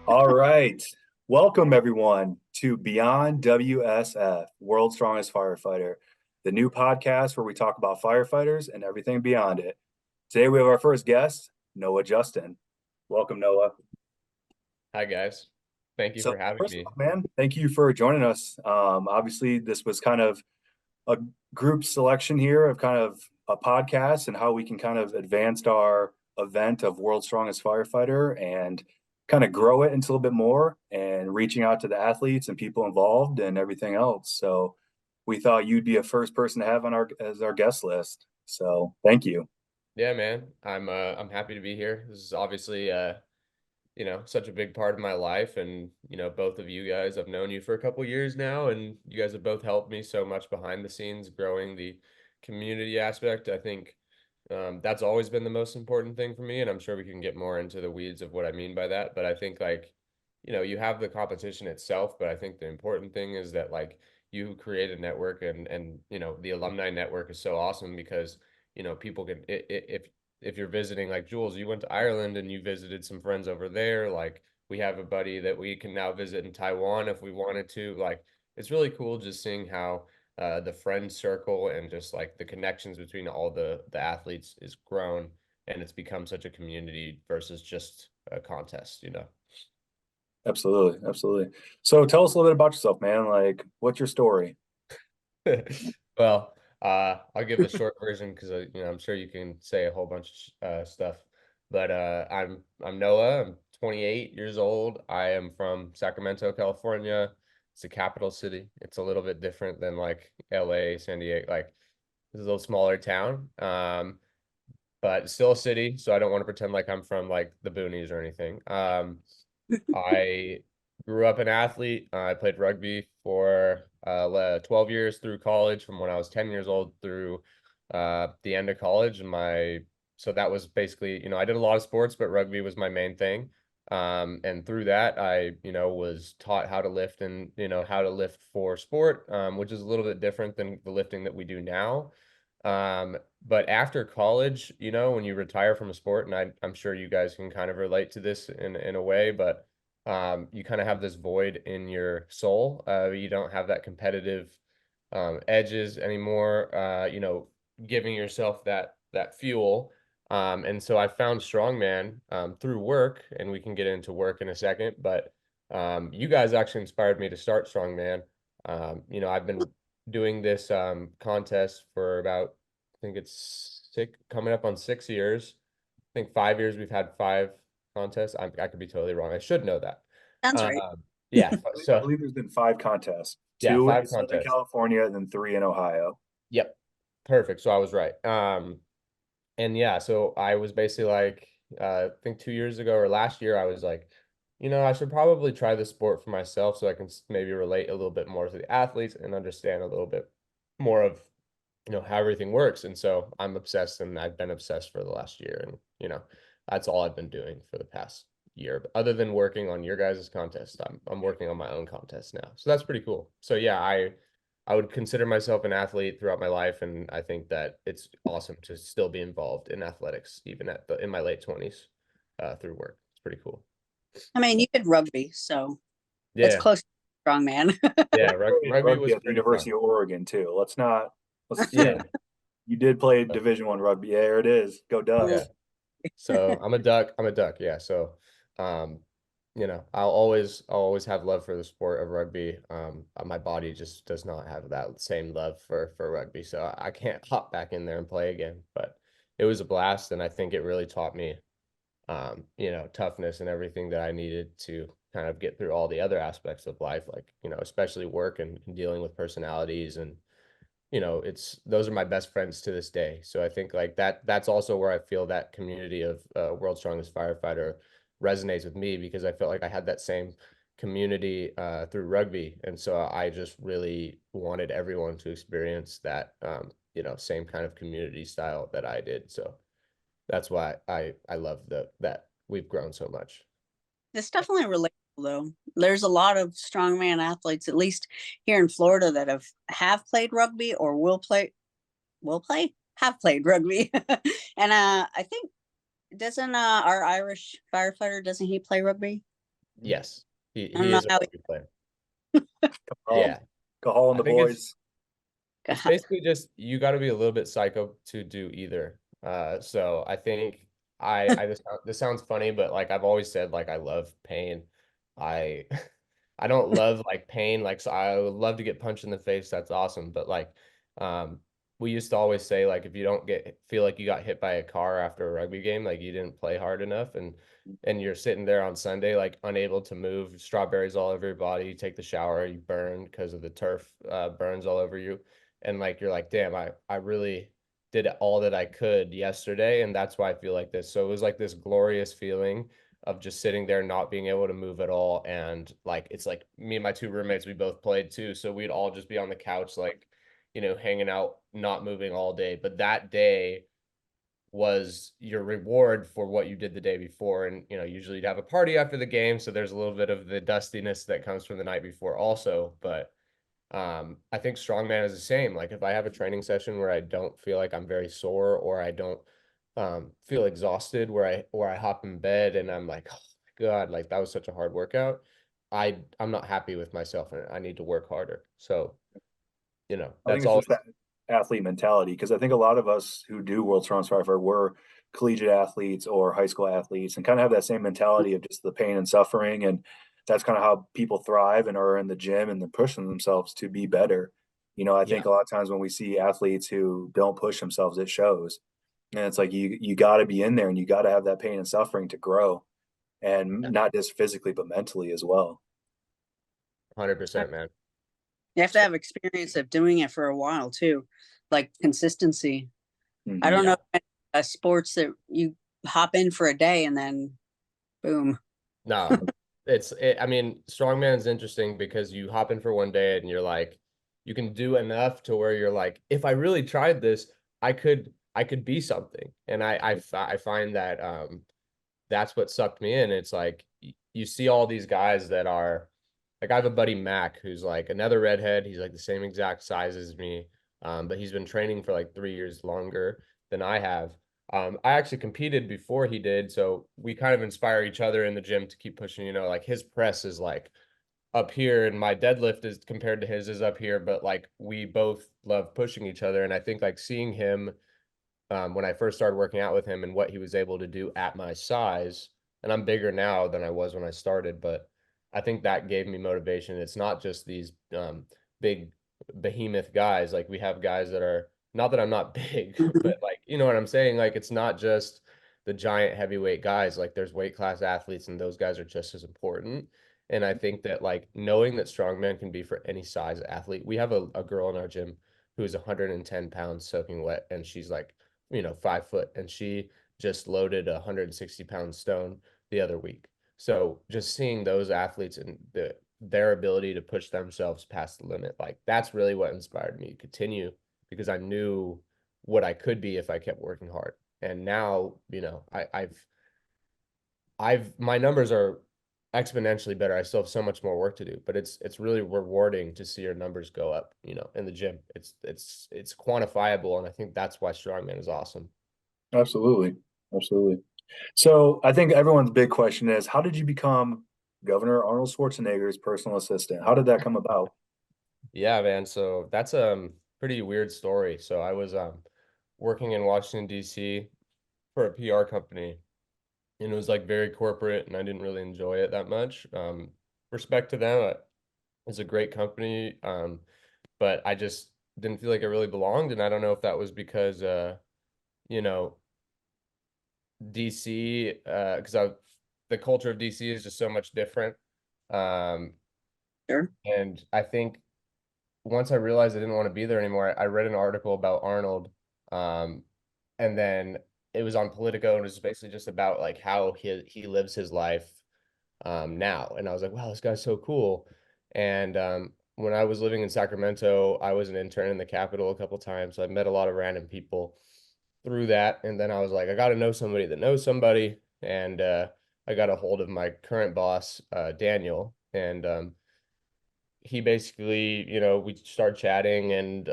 All right. Welcome, everyone, to Beyond WSF, World's Strongest Firefighter, the new podcast where we talk about firefighters and everything beyond it. Today, we have our first guest, Noah Justin. Welcome, Noah. Hi guys. Thank you So, for having first me. off, man, thank you for joining us. Obviously, this was kind of a group selection here of kind of a podcast and how we can kind of advance our event of World's Strongest Firefighter and kind of grow it into a little bit more and reaching out to the athletes and people involved and everything else. So we thought you'd be a first person to have on our guest list. So thank you. Yeah, man. I'm happy to be here. This is obviously such a big part of my life, and both of you guys, I've known you for a couple years now, and you guys have both helped me so much behind the scenes growing the community aspect. I think that's always been the most important thing for me, and I'm sure we can get more into the weeds of what I mean by that. But I think you have the competition itself, but I think the important thing is that you create a network, and the alumni network is so awesome because people can if you're visiting, like Jules, you went to Ireland and you visited some friends over there. Like we have a buddy that we can now visit in Taiwan if we wanted to. Like it's really cool just seeing how the friend circle and just like the connections between all the athletes is grown, and it's become such a community versus just a contest. Absolutely. Absolutely. So tell us a little bit about yourself, man. Like, what's your story? Well, I'll give the short version because I'm sure you can say a whole bunch of stuff. But I'm Noah. I'm 28 years old. I am from Sacramento, California. It's a capital city. It's a little bit different than like LA, San Diego. Like it's a little smaller town, but still a city. So I don't want to pretend like I'm from like the boonies or anything. I grew up an athlete. I played rugby for 12 years through college, from when I was 10 years old through the end of college. So that was basically, I did a lot of sports, but rugby was my main thing. And through that, I, was taught how to lift and, how to lift for sport, which is a little bit different than the lifting that we do now. But after college, when you retire from a sport, and I'm sure you guys can kind of relate to this in a way, but you kind of have this void in your soul. You don't have that competitive edges anymore. Giving yourself that fuel. And so I found strongman through work, and we can get into work in a second. But you guys actually inspired me to start strongman. I've been doing this contest for about, I think it's coming up on 6 years. I think 5 years we've had five contests. I could be totally wrong. I should know that. Sounds right. Yeah. I So believe there's been five contests, yeah, two in five Southern contests. California and then three in Ohio. Yep. Perfect. So I was right. And yeah, so I was basically like, I think 2 years ago or last year, I was like, I should probably try the sport for myself so I can maybe relate a little bit more to the athletes and understand a little bit more of, how everything works. And so I'm obsessed, and I've been obsessed for the last year. And, that's all I've been doing for the past year. But other than working on your guys' contest, I'm working on my own contest now. So that's pretty cool. So yeah, I would consider myself an athlete throughout my life, and I think that it's awesome to still be involved in athletics, even in my late 20s, through work. It's pretty cool. I mean, you did rugby, so it's Yeah, close to strongman. yeah. Rugby Rugby was at the pretty fun. University of Oregon too. Let's Yeah, you did play Division I rugby. Yeah, there it is. Go yeah. Ducks. So I'm a duck. I'm a duck. Yeah. So, um, I'll always have love for the sport of rugby. My body just does not have that same love for rugby, so I can't hop back in there and play again. But it was a blast, and I think it really taught me, toughness and everything that I needed to kind of get through all the other aspects of life, like, especially work and dealing with personalities. And it's those are my best friends to this day. So I think like that's also where I feel that community of World's Strongest Firefighter resonates with me, because I felt like I had that same community through rugby. And so I just really wanted everyone to experience that same kind of community style that I did. So that's why I love that we've grown so much. It's definitely relatable, though. There's a lot of strongman athletes, at least here in Florida, that have played rugby or have played rugby. And I think doesn't our Irish firefighter, doesn't he play rugby? Yes, I don't he know is a how. rugby player. Um, Yeah, Cahal and I the think boys. it's basically just you got to be a little bit psycho to do either. So I think this sounds funny, but like I've always said, like I love pain. I I don't love like pain. Like so I would love to get punched in the face. That's awesome. But like, um, we used to always say like if you don't feel like you got hit by a car after a rugby game, like you didn't play hard enough, and you're sitting there on Sunday like unable to move, strawberries all over your body. You take the shower, you burn because of the turf burns all over you, and like you're like, damn, I really did all that I could yesterday, and that's why I feel like this. So it was like this glorious feeling of just sitting there not being able to move at all. And like it's like me and my two roommates, we both played too. So we'd all just be on the couch, like, hanging out, not moving all day. But that day was your reward for what you did the day before. And usually you'd have a party after the game. So there's a little bit of the dustiness that comes from the night before also. But I think strongman is the same. Like if I have a training session where I don't feel like I'm very sore or I don't feel exhausted, where I hop in bed and I'm like, oh my God, like that was such a hard workout. I'm not happy with myself and I need to work harder. So, I think that's it's always just that athlete mentality because I think a lot of us who do World Strongest Firefighter were collegiate athletes or high school athletes and kind of have that same mentality of just the pain and suffering. And that's kind of how people thrive and are in the gym and they're pushing themselves to be better. I yeah, think a lot of times when we see athletes who don't push themselves, it shows. And it's like you got to be in there and you got to have that pain and suffering to grow, and not just physically but mentally as well. 100%, man. You have to have experience of doing it for a while too, like consistency. I don't Mhm. know sports that you hop in for a day and then boom. No, I mean, strongman is interesting because you hop in for one day and you're like, you can do enough to where you're like, if I really tried this, I could be something. And I find that that's what sucked me in. It's like you see all these guys that are like I have a buddy Mac who's like another redhead. He's like the same exact size as me, but he's been training for like 3 years longer than I have. I actually competed before he did, so we kind of inspire each other in the gym to keep pushing. Like his press is like up here, and my deadlift is compared to his is up here, but like we both love pushing each other. And I think like seeing him when I first started working out with him and what he was able to do at my size. And I'm bigger now than I was when I started, but I think that gave me motivation. It's not just these big behemoth guys. Like we have guys that are not that I'm not big, Mhm. but like, you know what I'm saying? Like it's not just the giant heavyweight guys. Like there's weight class athletes and those guys are just as important. And I think that like knowing that strongman can be for any size athlete. We have a girl in our gym who is 110 pounds soaking wet, and she's like 5 foot, and she just loaded a 160-pound stone the other week. So just seeing those athletes and their ability to push themselves past the limit, like that's really what inspired me to continue because I knew what I could be if I kept working hard. And now, I've my numbers are exponentially better. I still have so much more work to do, but it's really rewarding to see your numbers go up, in the gym. It's quantifiable, and I think that's why strongman is awesome. Absolutely. Absolutely. So I think everyone's big question is how did you become Governor Arnold Schwarzenegger's personal assistant? How did that come about? Yeah, man. So that's a pretty weird story. So I was working in Washington, D.C. for a PR company, and it was like very corporate, and I didn't really enjoy it that much. Respect to them, it's a great company, but I just didn't feel like it really belonged, and I don't know if that was because you know, DC, because the culture of DC is just so much different. Um, Sure. and I think once I realized I didn't want to be there anymore, I read an article about Arnold, um, and then it was on Politico, and it was basically just about like how he lives his life now. And I was like, wow, this guy's so cool. And when I was living in Sacramento, I was an intern in the Capitol a couple times. So I met a lot of random people through that. And then I was like, I got to know somebody that knows somebody. And I got a hold of my current boss, Daniel. And he basically, we started chatting and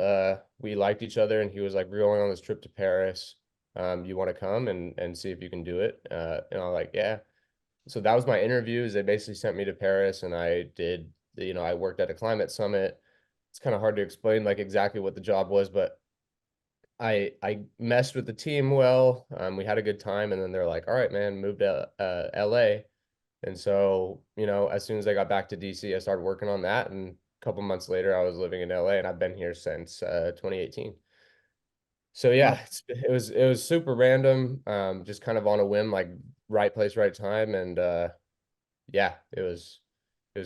we liked each other. And he was like, we're going on this trip to Paris. You want to come and see if you can do it? And I was like, yeah. so that was my interviews. They basically sent me to Paris, and I did, I worked at a climate summit. It's kind of hard to explain like exactly what the job was, but I messed with the team well. We had a good time, and then they're like, "All right, man, move to LA." And so, as soon as I got back to DC, I started working on that, and a couple months later, I was living in LA, and I've been here since 2018. So Wow, yeah, it was super random, just kind of on a whim, like right place, right time, and yeah, it was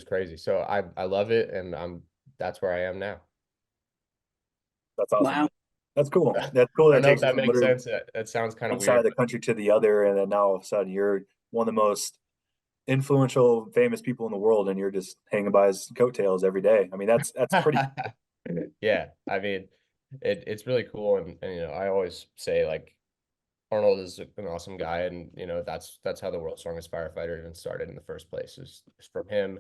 crazy. So I love it, and that's where I am now. that's awesome. Wow. That's cool. I That's cool. That don't know if takes you that from makes literally sense. That sounds kind of one side of weird, the but country to the other, and then now all of a sudden you're one of the most influential, famous people in the world, and you're just hanging by his coattails every day. I mean, that's pretty. yeah, I mean, it's really cool, and I always say like Arnold is an awesome guy, and that's how the world's strongest firefighter even started in the first place is from him,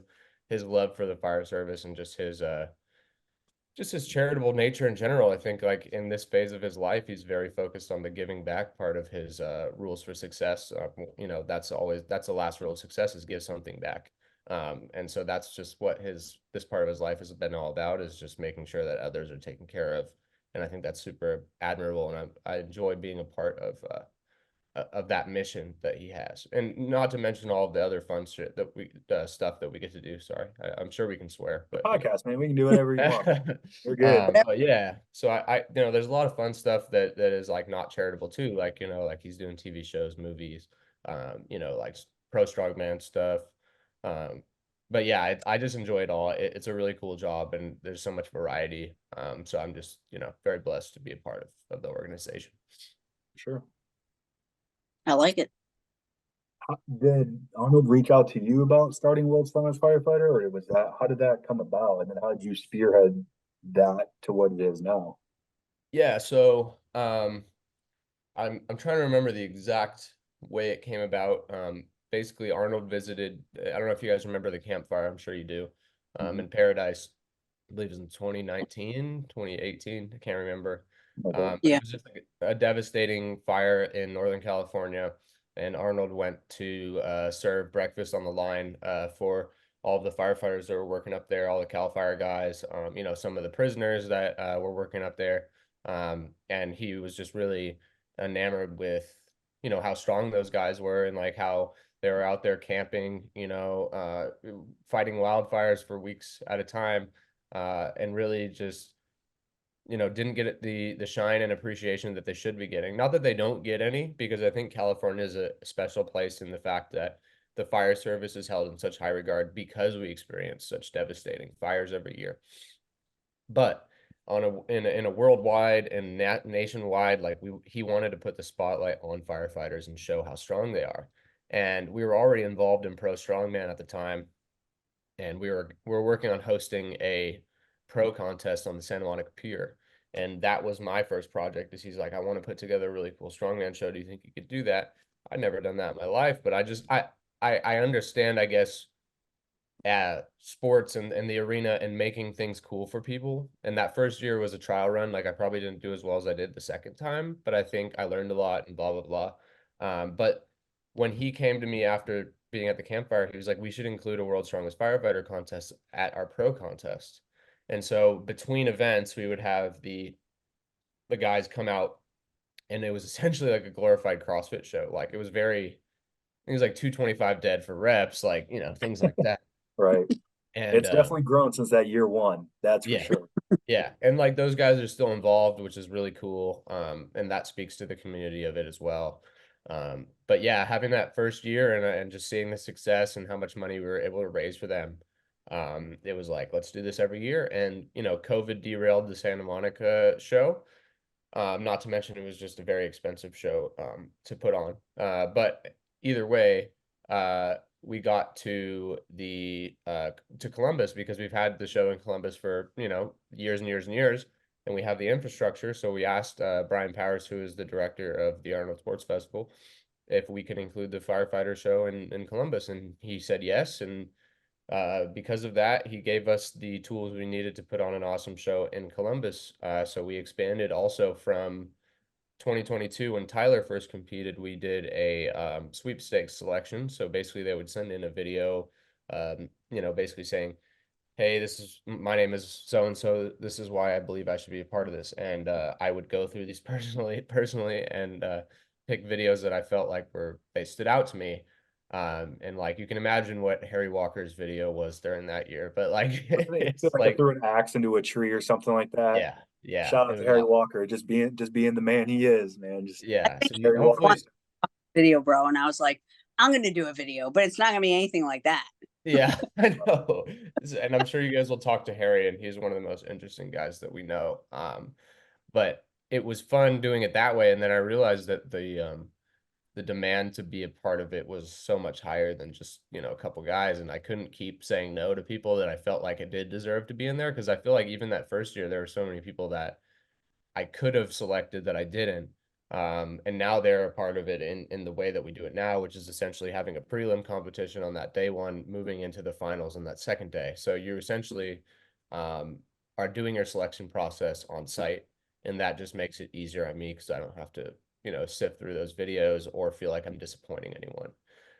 his love for the fire service, and just his charitable nature in general. I think like in this phase of his life, he's very focused on the giving back part of his rules for success. That's the last rule of success is give something back. And so that's just what this part of his life has been all about, is just making sure that others are taken care of. And I think that's super admirable, and I enjoy being a part of that mission that he has, and not to mention all of the other fun shit that stuff that we get to do. Sorry, I'm sure we can swear, The but podcast, man. We can do whatever you want. We're good. but yeah, so there's a lot of fun stuff that is like not charitable too, like like he's doing TV shows, movies, like pro strongman stuff. Um, but yeah, I just enjoy it all. It's a really cool job, and there's so much variety. So I'm just very blessed to be a part of the organization. Sure. I like it. Did Arnold reach out to you about starting World's Strongest Firefighter, or was that how did that come about? And then how did you spearhead that to what it is now? Yeah, so I'm trying to remember the exact way it came about. Basically, Arnold visited. I don't know if you guys remember the campfire. I'm sure you do. Mhm. In Paradise, I believe it was in 2019, 2018. I can't remember. Okay. But Yeah. it was just like a devastating fire in Northern California, and Arnold went to serve breakfast on the line for all of the firefighters that were working up there, all the Cal Fire guys, some of the prisoners that were working up there. And he was just really enamored with how strong those guys were, and like how they were out there camping, fighting wildfires for weeks at a time, and really just didn't get the shine and appreciation that they should be getting. Not that they don't get any, because I think California is a special place in the fact that the fire service is held in such high regard because we experience such devastating fires every year. But in a worldwide and nationwide, like he wanted to put the spotlight on firefighters and show how strong they are. And we were already involved in pro strongman at the time, and we were working on hosting a pro contest on the Santa Monica Pier. And that was my first project. Is he's like, I want to put together a really cool strongman show. Do you think you could do that? I'd never done that in my life, but I understand, I guess, sports and the arena and making things cool for people. And that first year was a trial run. Like I probably didn't do as well as I did the second time, but I think I learned a lot and blah blah blah. But when he came to me after being at the campfire, he was like, "We should include a World's Strongest Firefighter contest at our pro contest." And so between events, we would have the guys come out, and it was essentially like a glorified CrossFit show. Like it was like 225 dead for reps, like things like that. Right. And It's definitely grown since that year one. That's for yeah, sure. yeah, and like those guys are still involved, which is really cool. And that speaks to the community of it as well. But yeah, having that first year and just seeing the success and how much money we were able to raise for them, it was like, let's do this every year. And COVID derailed the Santa Monica show. Not to mention it was just a very expensive show to put on. But either way, we got to Columbus, because we've had the show in Columbus for years and years and years, and we have the infrastructure. So we asked Brian Powers, who is the director of the Arnold Sports Festival, if we could include the firefighter show in Columbus, and he said yes. And because of that, he gave us the tools we needed to put on an awesome show in Columbus. So we expanded also from 2022, when Tyler first competed, we did a sweepstakes selection. So basically, they would send in a video, basically saying, "Hey, my name is so and so. This is why I believe I should be a part of this." And I would go through these personally, and pick videos that I felt like they stood out to me. And like you can imagine what Harry Walker's video was during that year, but like It it's feels like I like threw an axe into a tree or something like that. yeah, Shout it out to was Harry Walker, just being the man he is, man. Just I yeah. think So Harry Walker. one hopefully, video, bro, and I was like, I'm gonna do a video, but it's not gonna be anything like that. yeah, I know. And I'm sure you guys will talk to Harry, and he's one of the most interesting guys that we know. But it was fun doing it that way, and then I realized that the demand to be a part of it was so much higher than just, a couple guys, and I couldn't keep saying no to people that I felt like it did deserve to be in there, because I feel like even that first year there were so many people that I could have selected that I didn't. And now they're a part of it in the way that we do it now, which is essentially having a prelim competition on that day one, moving into the finals on that second day. So you essentially um, are doing your selection process on site, and that just makes it easier on me because I don't have to, sift through those videos or feel like I'm disappointing anyone.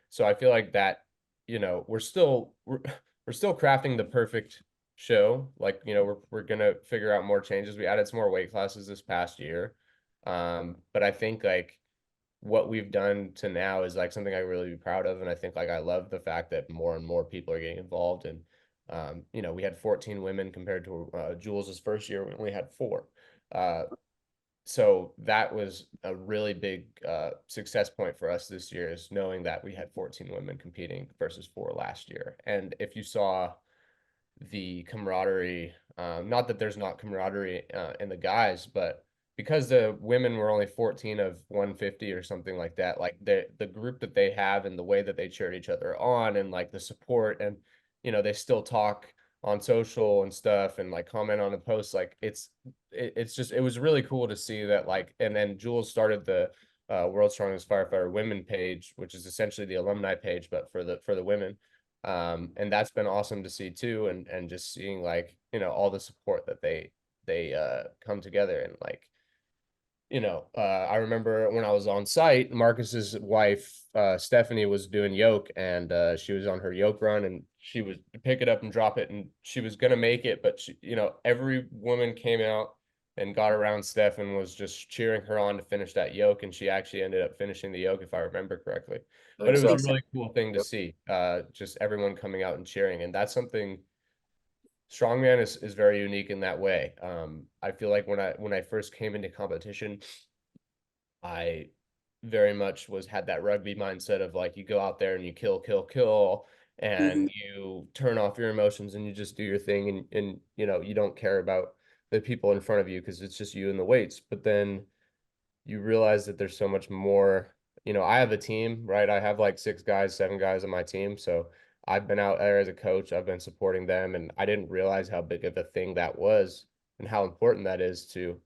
So I feel like that, we're still crafting the perfect show. Like, we're gonna figure out more changes. We added some more weight classes this past year. But I think like what we've done to now is like something I really be proud of. And I think like I love the fact that more and more people are getting involved. And we had 14 women compared to Jules's first year, we only had 4. Uh, so that was a really big success point for us this year, is knowing that we had 14 women competing versus 4 last year. And if you saw the camaraderie. Not that there's not camaraderie in the guys, but because the women were only 14 of 150 or something like that, like the group that they have and the way that they cheered each other on, and like the support, and they still talk on social and stuff, and like comment on the posts. Like it's just, it was really cool to see that. Like, and then Jules started the World's Strongest Firefighter Women page, which is essentially the alumni page, but for the women. And that's been awesome to see too, and just seeing like, all the support that they come together. And like, I remember when I was on site, Marcus's wife, Stephanie, was doing yoke, and she was on her yoke run, and she was pick it up and drop it, and she was gonna make it, but every woman came out and got around Steph and was just cheering her on to finish that yoke, and she actually ended up finishing the yoke, if I remember correctly. I But think it was so. a really cool thing to Yep. see, just everyone coming out and cheering, and that's something strongman is very unique in that way. I feel like when I first came into competition, I very much had that rugby mindset of like, you go out there and you kill, kill, kill, Mhm. and you turn off your emotions and you just do your thing, and you don't care about the people in front of you because it's just you and the weights. But then you realize that there's so much more. I have a team, right? I have like 6 guys, 7 guys on my team. So I've been out there as a coach. I've been supporting them, and I didn't realize how big of a thing that was and how important that is to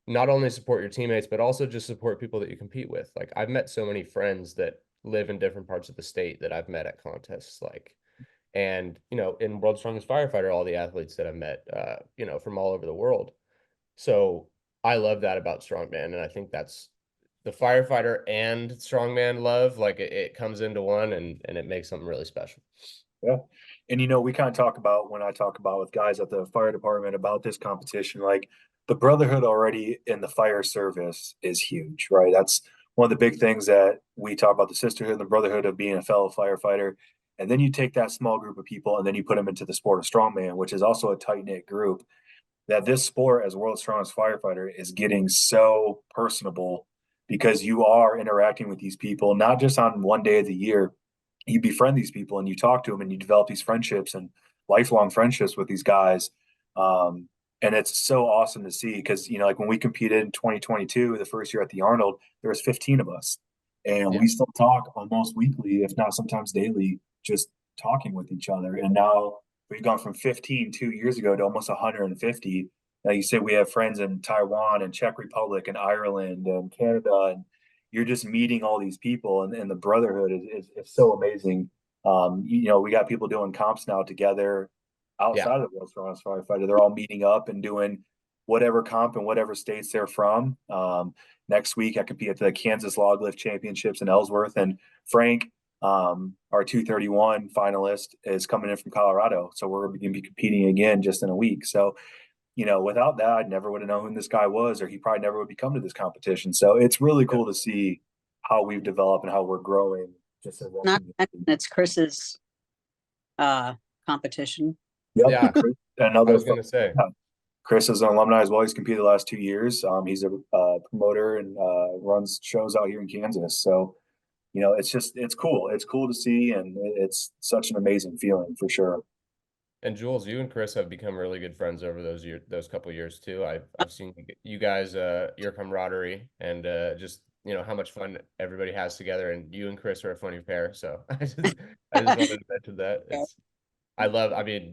not only support your teammates, but also just support people that you compete with. Like, I've met so many friends that live in different parts of the state that I've met at contests, like, and in World's Strongest Firefighter, all the athletes that I've met, from all over the world. So I love that about strongman, and I think that's the firefighter and strongman love. Like, it comes into one, and it makes something really special. Yeah. And we kind of talk about, when I talk about with guys at the fire department about this competition, like the brotherhood already in the fire service is huge, right? That's one of the big things that we talk about, the sisterhood and the brotherhood of being a fellow firefighter. And then you take that small group of people and then you put them into the sport of strongman, which is also a tight knit group. That this sport, as world's strongest firefighter, is getting so personable because you are interacting with these people, not just on one day of the year. You befriend these people and you talk to them and you develop these friendships and lifelong friendships with these guys. And it's so awesome to see because, like when we competed in 2022, the first year at the Arnold, there was 15 of us. And Yeah. we still talk almost weekly, if not sometimes daily, just talking with each other. And now we've gone from 15 2 years ago to almost 150. Like you said, we have friends in Taiwan and Czech Republic and Ireland and Canada, and you're just meeting all these people, and the brotherhood is so amazing. We got people doing comps now together Yeah. outside of the World's Strongest Firefighter. They're all meeting up and doing whatever comp and whatever states they're from. Next week I compete at the Kansas Log Lift Championships in Ellsworth, and Frank, our 231 finalist, is coming in from Colorado. So we're going to be competing again just in a week. So, without that, I never would have known who this guy was, or he probably never would be coming to this competition. So it's really cool to see how we've developed and how we're growing. Just as Not it's Chris's competition. Yep. Yeah, Another. I was gonna say. Yeah. Chris is an alumni as well. He's competed the last 2 years. He's a promoter and runs shows out here in Kansas. So, it's cool. It's cool to see, and it's such an amazing feeling for sure. And Jules, you and Chris have become really good friends over those couple years too. I've seen you guys, your camaraderie, and just how much fun everybody has together. And you and Chris are a funny pair. So I just wanted to mention that. I mean,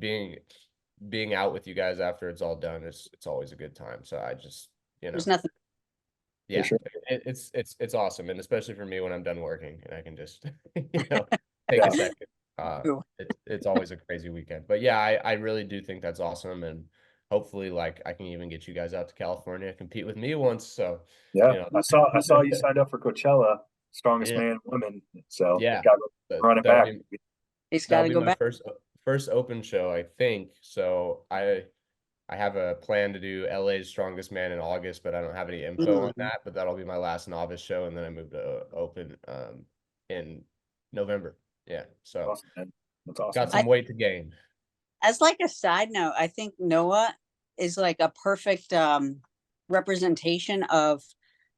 being out with you guys after it's all done, it's always a good time. So I just There's nothing. yeah, sure. it's awesome, and especially for me when I'm done working and I can just take a second. It's always a crazy weekend, but yeah, I really do think that's awesome, and hopefully, like, I can even get you guys out to California, compete with me once. So yeah, I saw you signed up for Coachella, strongest Yeah. man women. So Yeah, got to run it back. He's got to go back. First open show, I think. So I have a plan to do LA's Strongest Man in August, but I don't have any info on that. But that'll be my last novice show, and then I move to open in November. Yeah, so awesome, man. That's awesome. Got some weight to gain. As like a side note, I think Noah is like a perfect representation of.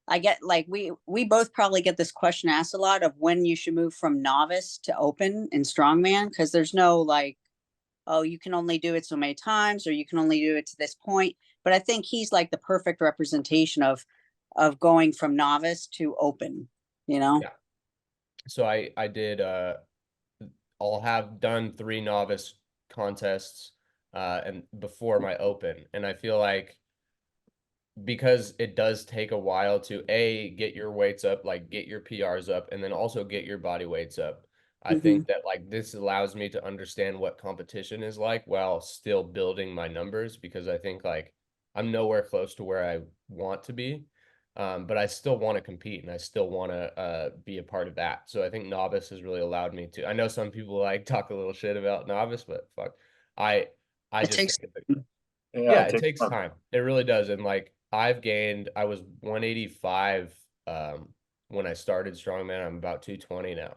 I get like we both probably get this question asked a lot of when you should move from novice to open in strongman, because there's no like, oh, you can only do it so many times, or you can only do it to this point. But I think he's like the perfect representation of going from novice to open, Yeah. So I did I'll have done 3 novice contests and before my open, and I feel like because it does take a while to get your weights up, like get your PRs up, and then also get your body weights up. I think that like this allows me to understand what competition is like while still building my numbers, because I think like I'm nowhere close to where I want to be. But I still want to compete, and I still want to be a part of that. So I think novice has really allowed me to. I know some people like talk a little shit about novice, but fuck, I it just takes. think it takes time. It really does. And like I was 185 when I started strongman. I'm about 220 now.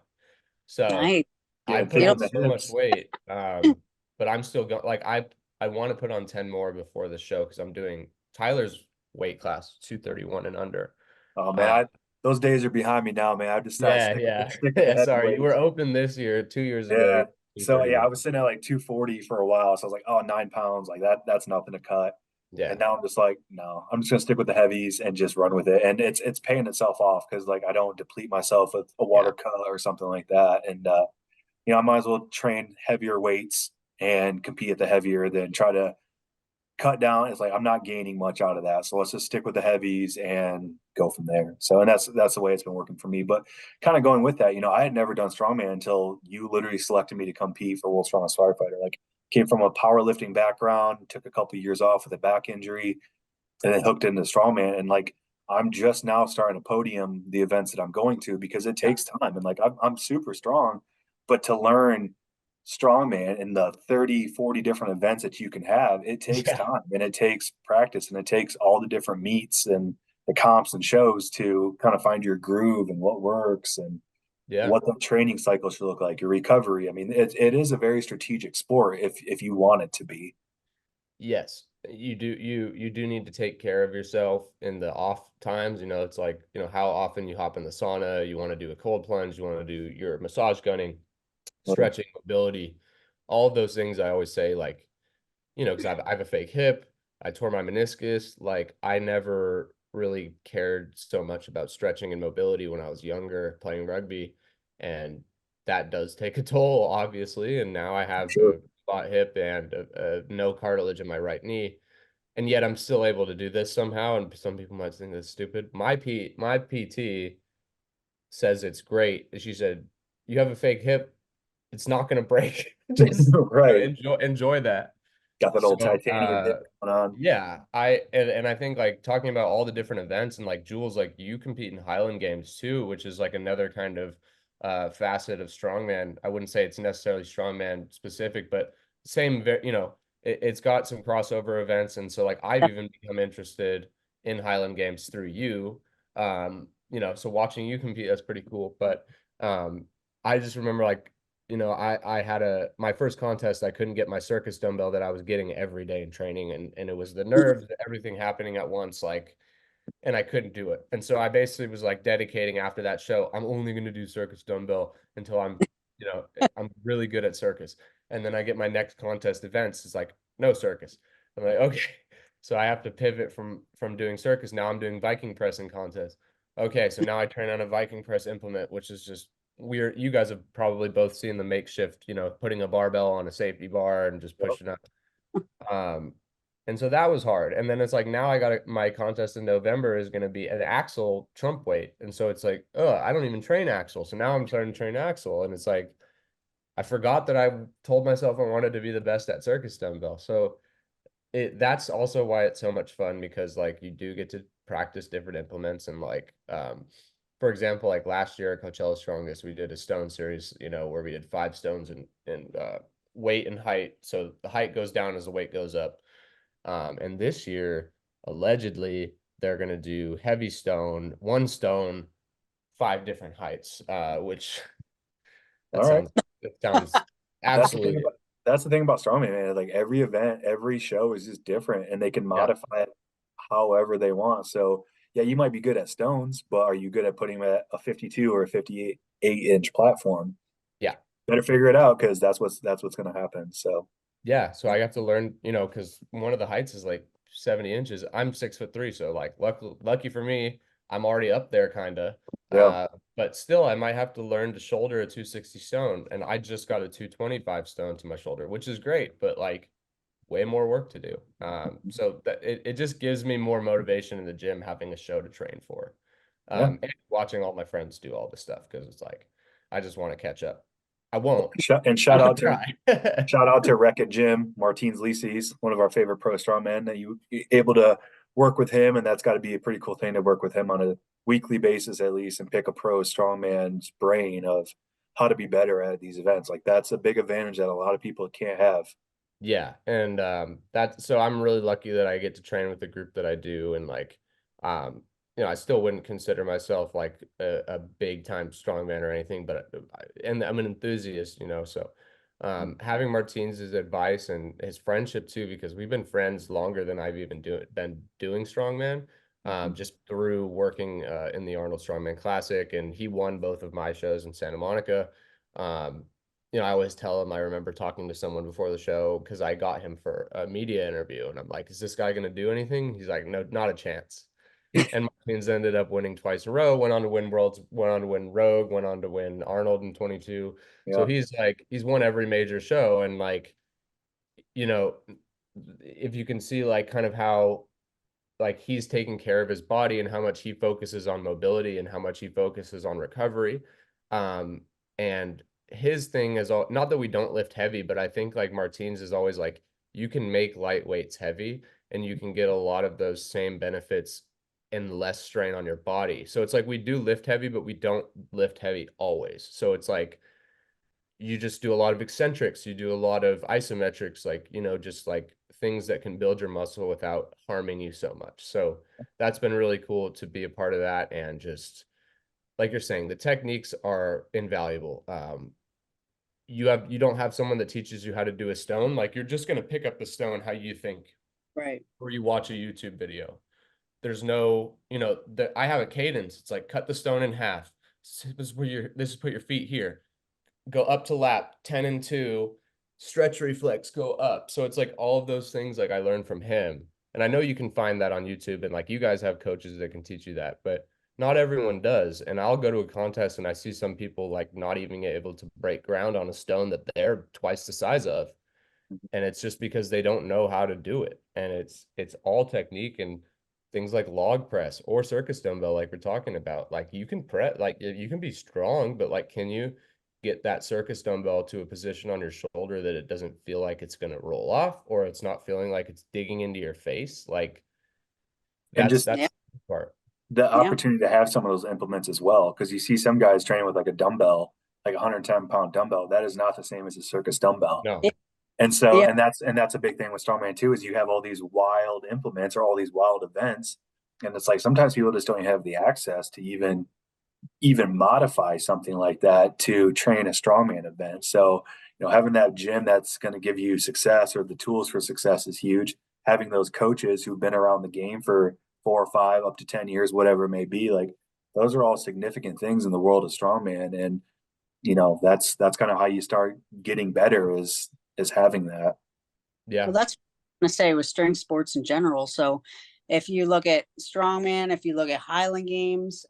So Nice. I put on so much weight. But I'm still going. Like I want to put on 10 more before the show, because I'm doing Tyler's weight class, 231 and under. Oh man, those days are behind me now, man. I've decided stick with the Sorry, you were open this year. 2 years ago. So yeah, I was sitting at like 240 for a while. So I was like, oh, 9 pounds, like that's nothing to cut. Yeah. And now I'm just like, no, I'm just gonna stick with the heavies and just run with it. And it's paying itself off, because like I don't deplete myself with a water cut or something like that. And I might as well train heavier weights and compete at the heavier than try to cut down. It's like I'm not gaining much out of that, so let's just stick with the heavies and go from there. So, and that's the way it's been working for me. But kind of going with that, I had never done strongman until you literally selected me to compete for World's Strongest Firefighter. Like, came from a powerlifting background, took a couple of years off with a back injury, and then hooked into strongman. And like, I'm just now starting to podium the events that I'm going to, because it takes time. And like, I'm super strong, but to learn strongman and the 30-40 different events that you can have, it takes time, and it takes practice, and it takes all the different meets and the comps and shows to kind of find your groove and what works and what the training cycle should look like, your recovery. I mean, it is a very strategic sport if you want it to be. Yes, you do. You do need to take care of yourself in the off times. It's like, how often you hop in the sauna, you want to do a cold plunge, you want to do your massage gunning, stretching, mobility, all of those things. I always say, like, because I have a fake hip, I tore my meniscus. Like, I never really cared so much about stretching and mobility when I was younger playing rugby, and that does take a toll, obviously. And now I have a spot hip and no cartilage in my right knee, and yet I'm still able to do this somehow. And some people might think that's stupid. My PT says it's great. She said, "You have a fake hip, it's not going to break. Just right. enjoy that." Got that old So titanium dip going on. yeah, and I think like talking about all the different events and like Jules, like you compete in Highland Games too, which is like another kind of facet of strongman. I wouldn't say it's necessarily strongman specific, but same, you know, it's got some crossover events, and so like I've even become interested in Highland Games through you. You know, so watching you compete, that's pretty cool. But I just remember like, you know, I had my first contest, I couldn't get my circus dumbbell that I was getting every day in training, and it was the nerves, everything happening at once, like, and I couldn't do it. And so I basically was like dedicating after that show, I'm only going to do circus dumbbell until I'm, you know, I'm really good at circus. And then I get my next contest events, it's like no circus. I'm like, okay. So I have to pivot from doing circus. Now I'm doing Viking pressing contest. Okay, so now I train on a Viking press implement, which is just weird. You guys have probably both seen the makeshift, you know, putting a barbell on a safety bar and just Yep. pushing up. Um, and so that was hard. And then it's like now I got my contest in November is going to be an axle trump weight. And so it's like, oh, I don't even train axle. So now I'm starting to train axle. And it's like, I forgot that I told myself I wanted to be the best at circus dumbbell. So that's also why it's so much fun, because like you do get to practice different implements, and like for example, like last year at Coachella Strongest, we did a stone series, you know, where we did 5 stones and weight and height. So the height goes down as the weight goes up. And this year, allegedly, they're gonna do heavy stone, 1 stone, 5 different heights, which All that right. sounds That's the thing absolutely, about that's the thing about strongman, man. Like every event, every show is just different, and they can yeah. modify it however they want. So yeah, you might be good at stones, but are you good at putting them at a 52 or a 58-inch platform? Yeah. Better figure it out, because that's what's going to happen. So Yeah, so I have to learn, you know, because one of the heights is like 70 inches. I'm 6'3", so like lucky for me, I'm already up there kind of. yeah, But still, I might have to learn to shoulder a 260 stone, and I just got a 225 stone to my shoulder, which is great, but like way more work to do. So that it just gives me more motivation in the gym having a show to train for, yeah. and watching all my friends do all this stuff, because it's like I just want to catch up. I won't. And shout I'll out to try. shout out to Wreck It Jim Martins Lisi's, one of our favorite pro strongmen. That you able to work with him, and that's got to be a pretty cool thing to work with him on a weekly basis at least, and pick a pro strongman's brain of how to be better at these events. Like that's a big advantage that a lot of people can't have. Yeah, and that so I'm really lucky that I get to train with the group that I do, and like um you know, I still wouldn't consider myself like a big time strongman or anything, but and I'm an enthusiast, you know, so having Martine's advice and his friendship too, because we've been friends longer than I've even been doing strongman, just through working in the Arnold Strongman Classic, and he won both of my shows in Santa Monica. Um, you know, I always tell him, I remember talking to someone before the show because I got him for a media interview, and I'm like, is this guy going to do anything? He's like, no, not a chance. And Martins ended up winning twice in a row, went on to win Worlds, went on to win Rogue, went on to win Arnold in 22. So Yeah, he's like, he's won every major show. And like, you know, if you can see like kind of how like he's taking care of his body and how much he focuses on mobility and how much he focuses on recovery. Um, and his thing is all, not that we don't lift heavy, but I think like Martine's is always like you can make light weights heavy and you can get a lot of those same benefits and less strain on your body. So it's like we do lift heavy, but we don't lift heavy always. So it's like you just do a lot of eccentrics, you do a lot of isometrics, like, you know, just like things that can build your muscle without harming you so much. So that's been really cool to be a part of that. And just like you're saying, the techniques are invaluable. You don't have someone that teaches you how to do a stone. Like you're just going to pick up the stone how you think, Right. or you watch a YouTube video. There's no, you know, I have a cadence. It's like cut the stone in half. This is put your feet here, go up to lap 10 and 2, stretch reflex, go up. So it's like all of those things like I learned from him. And I know you can find that on YouTube, and like you guys have coaches that can teach you that, but not everyone does. And I'll go to a contest and I see some people like not even able to break ground on a stone that they're twice the size of. And it's just because they don't know how to do it. And it's all technique, and things like log press or circus dumbbell like we're talking about. Like you can press, like you can be strong, but like can you get that circus dumbbell to a position on your shoulder that it doesn't feel like it's going to roll off, or it's not feeling like it's digging into your face. Like And just that's Yeah. the part. the Yeah. opportunity to have some of those implements as well, because you see some guys training with like a dumbbell, like a 110-pound dumbbell. That is not the same as a circus dumbbell. No. Yeah. And so, Yeah. and that's a big thing with strongman too, is you have all these wild implements or all these wild events, and it's like sometimes people just don't have the access to even modify something like that to train a strongman event. So, having that gym that's going to give you success or the tools for success is huge. Having those coaches who've been around the game for 4 or 5 up to 10 years, whatever it may be, like those are all significant things in the world of strongman. And, that's kind of how you start getting better is having that. Yeah. Well, that's what I'm gonna say with strength sports in general. So if you look at strongman, if you look at Highland Games,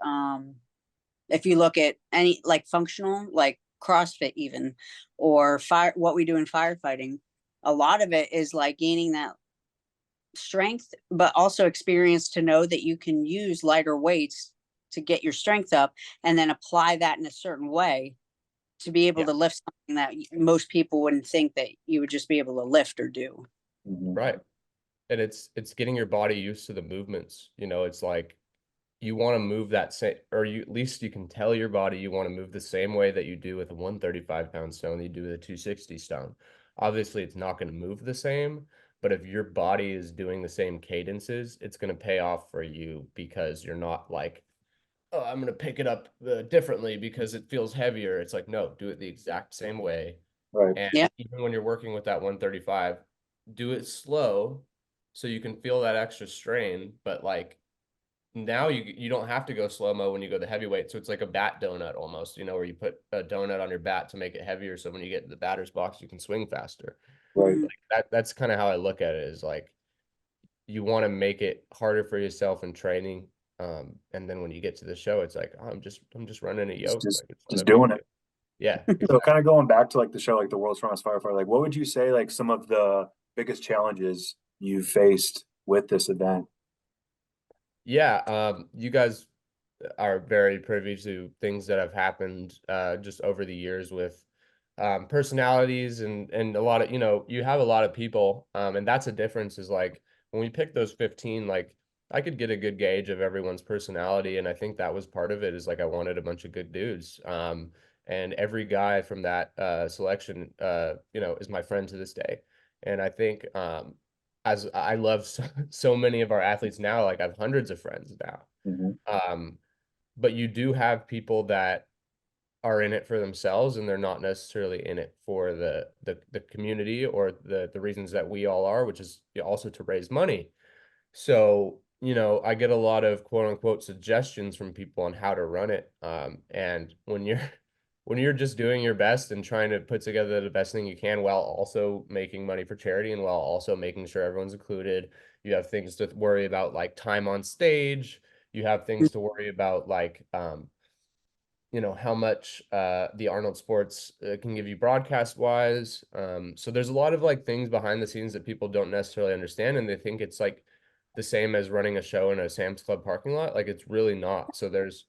if you look at any like functional, like CrossFit even, or what we do in firefighting, a lot of it is like gaining that strength, but also experience to know that you can use lighter weights to get your strength up and then apply that in a certain way to be able Yeah. to lift something that most people wouldn't think that you would just be able to lift or do. Right. And it's getting your body used to the movements. It's like you want to move that same, or you at least you can tell your body you want to move the same way that you do with a 135-pound stone that you do with a 260 stone. Obviously, it's not going to move the same, but if your body is doing the same cadences, it's going to pay off for you because you're not like, oh, I'm going to pick it up differently because it feels heavier. It's like, no, do it the exact same way. Right. And Yeah. even when you're working with that 135, do it slow so you can feel that extra strain. But like now you don't have to go slow-mo when you go the heavyweight. So it's like a bat donut almost, where you put a donut on your bat to make it heavier. So when you get to the batter's box, you can swing faster. Right. Mhm. Like that's kind of how I look at it, is like you want to make it harder for yourself in training. And then when you get to the show, it's like, oh, I'm just running a Just yoke. just, Like it's not just a big doing it. deal. Yeah, So exactly. kind of going back to like the show, like the World's Strongest Firefighter, like what would you say like some of the biggest challenges you faced with this event? Yeah, you guys are very privy to things that have happened just over the years with personalities and a lot of, you have a lot of people, and that's a difference is like when we picked those 15, like I could get a good gauge of everyone's personality, and I think that was part of it is like I wanted a bunch of good dudes. And every guy from that selection, is my friend to this day. And I think as I love so many of our athletes now, like I have hundreds of friends now. Mm-hmm. Um, but you do have people that are in it for themselves and they're not necessarily in it for the community or the reasons that we all are, which is also to raise money. So, I get a lot of quote unquote suggestions from people on how to run it. And when you're when you're just doing your best and trying to put together the best thing you can while also making money for charity and while also making sure everyone's included, you have things to worry about like time on stage. You have things to worry about like how much the Arnold Sports can give you broadcast wise. So there's a lot of like things behind the scenes that people don't necessarily understand, and they think it's like the same as running a show in a Sam's Club parking lot. Like it's really not. So there's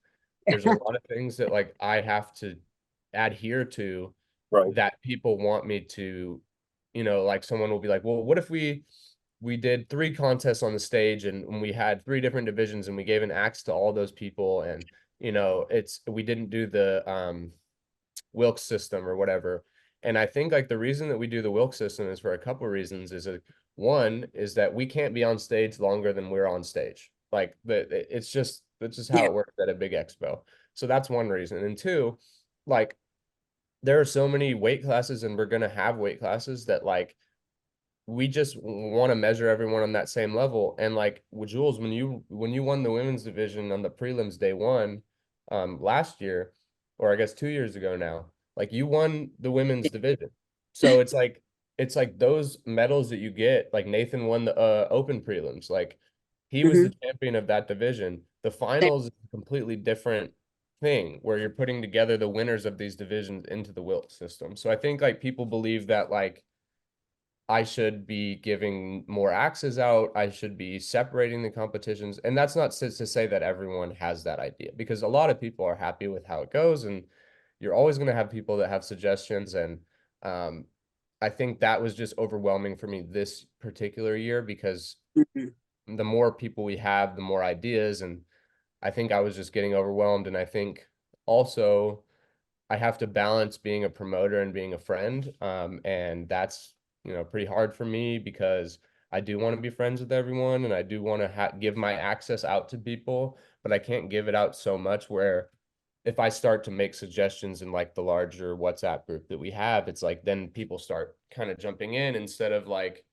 a lot of things that like I have to adhere to Right. that people want me to, like someone will be like, well, what if we did 3 contests on the stage and we had 3 different divisions and we gave an axe to all those people, and we didn't do the Wilkes system or whatever. And I think like the reason that we do the Wilkes system is for a couple of reasons. One is that we can't be on stage longer than we're on stage. Like that's just how Yeah. it works at a big expo. So that's one reason. And two, like there are so many weight classes and we're gonna have weight classes that like we just want to measure everyone on that same level. And like with Jules, when you won the women's division on the prelims day one, last year, or I guess 2 years ago now, like you won the women's division. So it's like those medals that you get, like Nathan won the open prelims, like he was the Mhm. champion of that division. The finals is a completely different thing where you're putting together the winners of these divisions into the Wilkes system. So I think like people believe that like I should be giving more axes out. I should be separating the competitions. And that's not to say that everyone has that idea, because a lot of people are happy with how it goes. And, you're always going to have people that have suggestions. And I think that was just overwhelming for me this particular year, because Mhm. the more people we have, the more ideas. And I think I was just getting overwhelmed. And I think also I have to balance being a promoter and being a friend. And that's, pretty hard for me, because I do want to be friends with everyone, and I do want to give my access out to people, but I can't give it out so much where if I start to make suggestions in like the larger WhatsApp group that we have, it's like then people start kind of jumping in, instead of like,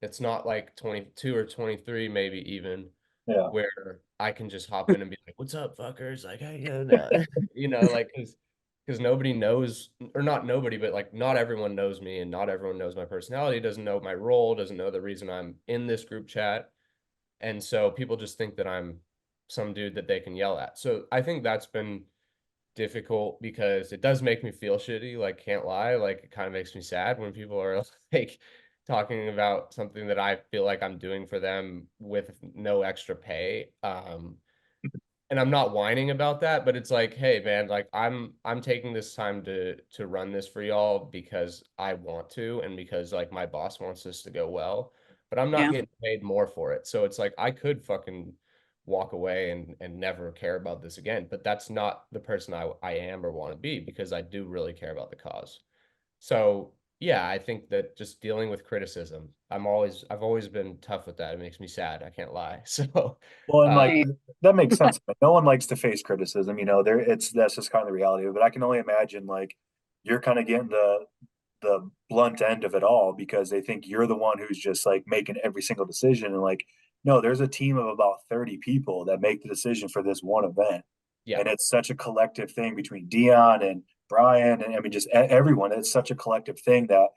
it's not like 22 or 23, maybe even, Yeah. where I can just hop in and be like, "What's up, fuckers?" Like, "Hey, yeah, like, because nobody knows, or not nobody, but like not everyone knows me, and not everyone knows my personality, doesn't know my role, doesn't know the reason I'm in this group chat, and so people just think that I'm some dude that they can yell at. So I think that's been difficult, because it does make me feel shitty, like, can't lie, like it kind of makes me sad when people are like talking about something that I feel like I'm doing for them with no extra pay. And I'm not whining about that, but it's like, hey man, like I'm taking this time to run this for y'all because I want to, and because like my boss wants this to go well, but I'm not Yeah. getting paid more for it. So it's like I could fucking walk away and never care about this again, but that's not the person I am or want to be, because I do really care about the cause. So yeah, I think that just dealing with criticism, I've always been tough with that. It makes me sad, I can't lie. So Well, and like uh that makes sense. No one likes to face criticism, there that's just kind of the reality of it. But I can only imagine like you're kind of getting the blunt end of it all because they think you're the one who's just like making every single decision. And like, no, there's a team of about 30 people that make the decision for this one event. yeah. And it's such a collective thing between Dion and Brian. And I mean, just everyone. It's such a collective thing that,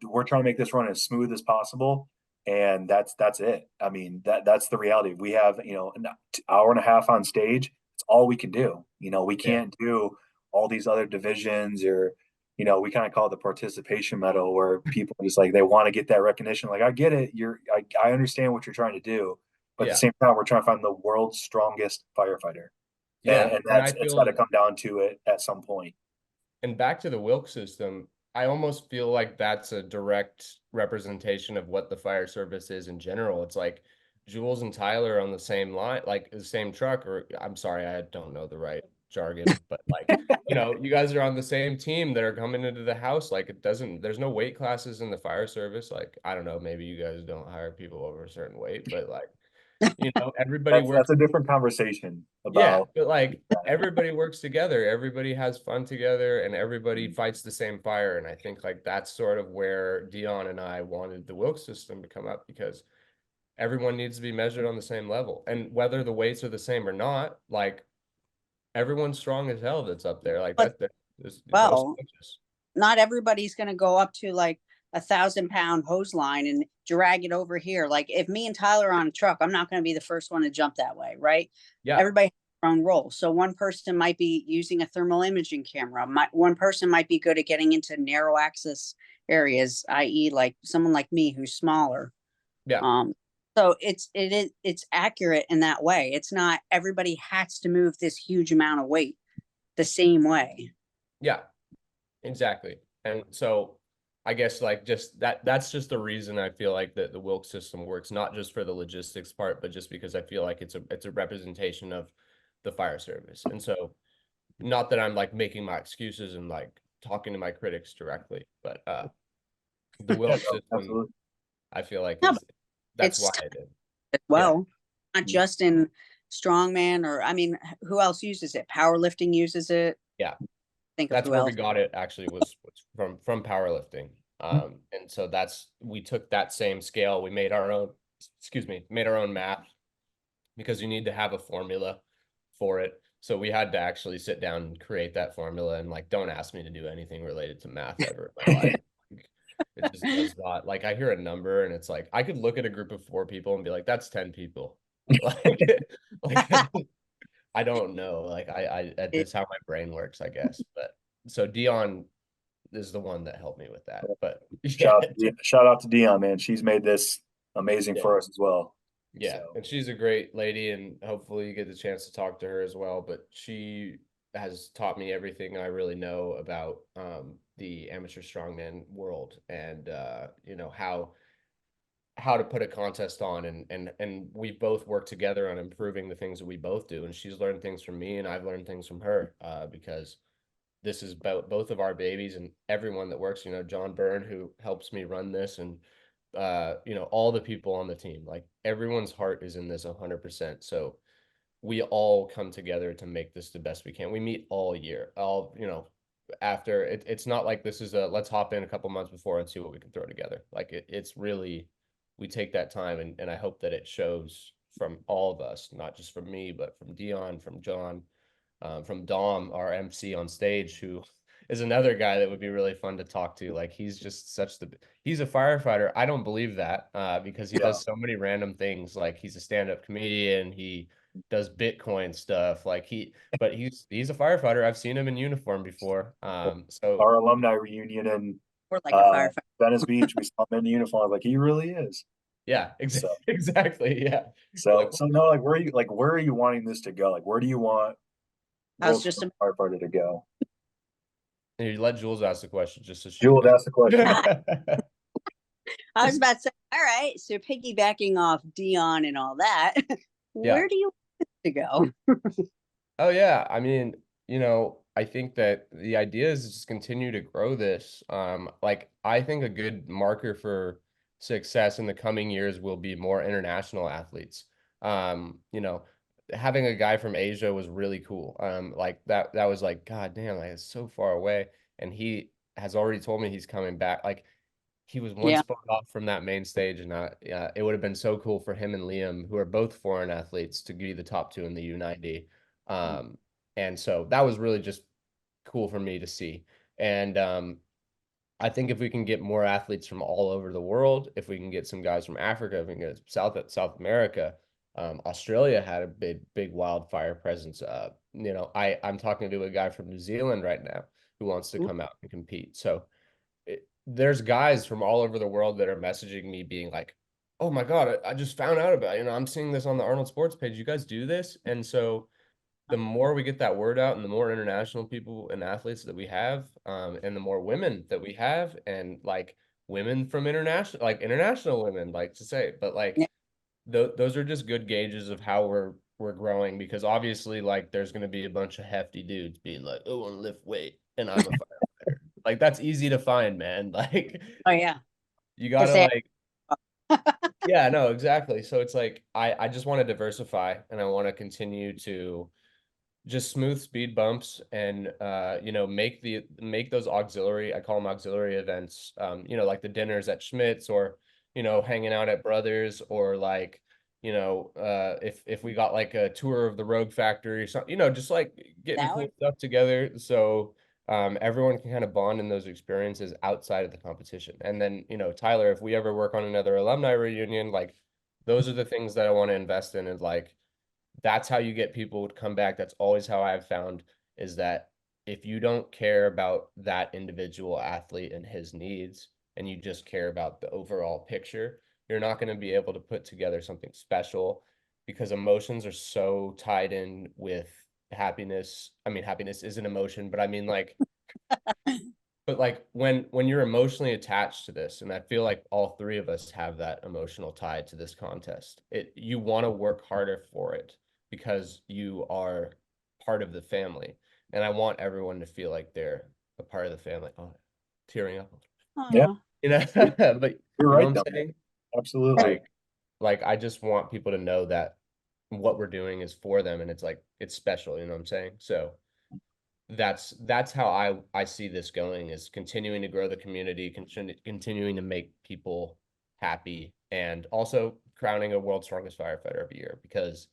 we're trying to make this run as smooth as possible. And that's it. I mean, that's the reality. We have, an hour and a half on stage. It's all we can do. We Yeah. can't do all these other divisions or, we kind of call it the participation medal where people just like they want to get that recognition. Like, I get it. I understand what you're trying to do, but at the Yeah. same time, we're trying to find the world's strongest firefighter. And, Yeah. and And I that's it's got to feel, come down to it at some point. and back to the Wilk system, I almost feel like that's a direct representation of what the fire service is in general. It's like Jules and Tyler on the same line, like the same truck, or I'm sorry, I don't know the right jargon, but like, you guys are on the same team that are coming into the house. Like there's no weight classes in the fire service. Like, I don't know, maybe you guys don't hire people over a certain weight, but like, everybody That's works. a different conversation Yeah, about but like everybody works together, everybody has fun together, and everybody fights the same fire. And I think like that's sort of where Dion and I wanted the Wilkes system to come up, because everyone needs to be measured on the same level. And whether the weights are the same or not, like everyone's strong as hell that's up there. Like But there's no well, slouches. not everybody's going to go up to like 1,000-pound hose line and drag it over here. Like if me and Tyler are on a truck, I'm not going to be the first one to jump that way, right? Yeah, Everybody has their own role. So one person might be using a thermal imaging camera. One person might be good at getting into narrow access areas, i.e., like someone like me who's smaller. yeah, Um, so it's accurate in that way. It's not everybody has to move this huge amount of weight the same way. yeah, exactly. And so I guess like just that's just the reason I feel like that the Wilkes system works, not just for the logistics part, but just because I feel like it's a representation of the fire service. And so not that I'm like making my excuses and like talking to my critics directly, but the yeah, Wilkes no, system absolutely. I feel like Yeah, but is that's it's why I did. as Yeah. well, not just in strongman or I mean, who else uses it? Powerlifting uses it. Yeah. Think of That's who where we else. got it actually was from powerlifting. And so we took that same scale, we made our own, excuse me, made our own math, because you need to have a formula for it. So we had to actually sit down and create that formula, and like don't ask me to do anything related to math ever in my life. It just does not, like I hear a number and it's like I could look at a group of 4 people and be like, that's 10 people. Like, like I don't know. Like It, that's how my brain works, I guess. But so Dion is the one that helped me with that. But yeah, Shout out to Dion, man. She's made this amazing yeah, for us as well. yeah. So And she's a great lady, and hopefully you get the chance to talk to her as well. But she has taught me everything I really know about the amateur strongman world, and you know, how to put a contest on, and we both work together on improving the things that we both do, and she's learned things from me and I've learned things from her, because this is about both of our babies, and everyone that works, you know, John Byrne, who helps me run this, and you know, all the people on the team, like everyone's heart is in this 100%. So we all come together to make this the best we can. We meet all year, all, you know, after it's not like this is a let's hop in a couple months before and see what we can throw together. Like it's really, we take that time, and I hope that it shows from all of us, not just from me, but from Dion, from John, from Dom, our MC on stage, who is another guy that would be really fun to talk to. Like he's just he's a firefighter. I don't believe that, because he does so many random things. Like he's a stand-up comedian. He does Bitcoin stuff. Like but he's a firefighter. I've seen him in uniform before. So Our alumni reunion in Or like a firefighter. Venice Beach, we saw him in uniform. Like he really is. yeah, So, exactly. Yeah. so no, like where are you wanting this to go? Like where do you want I was World just, Strongest Firefighter to go? You let Jules ask the question just so she Jules asked the question. I was about to say, all right, so piggybacking off Dion and all that, Yeah. where do you want it to go? Oh yeah, I mean, you know, I think that the idea is to just continue to grow this. Like I think a good marker for success in the coming years will be more international athletes. You know, having a guy from Asia was really cool. Like that was like, God damn, like it's so far away. And he has already told me he's coming back. Like he was one Yeah. spot off from that main stage, and it would have been so cool for him and Liam, who are both foreign athletes, to be the top two in the U90. And so that was really just cool for me to see. And I think if we can get more athletes from all over the world, if we can get some guys from Africa, if we can get South America, Australia had a big wildfire presence. You know, I'm talking to a guy from New Zealand right now who wants to come out and compete. So there's guys from all over the world that are messaging me being like, oh my God, I just found out about it. You know, I'm seeing this on the Arnold Sports page. You guys do this? And so the more we get that word out, and the more international people and athletes that we have, and the more women that we have, and like women from international women, like to say, but like Yeah. those are just good gauges of how we're growing, because obviously like there's going to be a bunch of hefty dudes being like, oh, I want to lift weight and I'm a firefighter. Like that's easy to find, man. Like Oh yeah. you To gotta say, like, yeah, no, exactly. So it's like I just want to diversify, and I want to continue to just smooth speed bumps, and you know, make those auxiliary, I call them auxiliary events, you know, like the dinners at Schmidt's, or you know, hanging out at Brothers, or like, you know, if we got like a tour of the Rogue Factory or something, you know, just like getting that cool would, stuff together, so everyone can kind of bond in those experiences outside of the competition. And then, you know, Tyler, if we ever work on another alumni reunion, like those are the things that I want to invest in, and like that's how you get people to come back. That's always how I've found, is that if you don't care about that individual athlete and his needs, and you just care about the overall picture, you're not going to be able to put together something special, because emotions are so tied in with happiness. I mean, happiness is an emotion, but I mean like, but like when you're emotionally attached to this, and I feel like all three of us have that emotional tie to this contest, you want to work harder for it, because you are part of the family. And I want everyone to feel like they're a part of the family. Oh, tearing up. Yeah, You know, but you're you know right what though. I'm saying? Absolutely. Like I just want people to know that what we're doing is for them, and it's like it's special, you know what I'm saying? So that's how I see this going, is continuing to grow the community, continuing to make people happy, and also crowning a world's strongest firefighter every year, because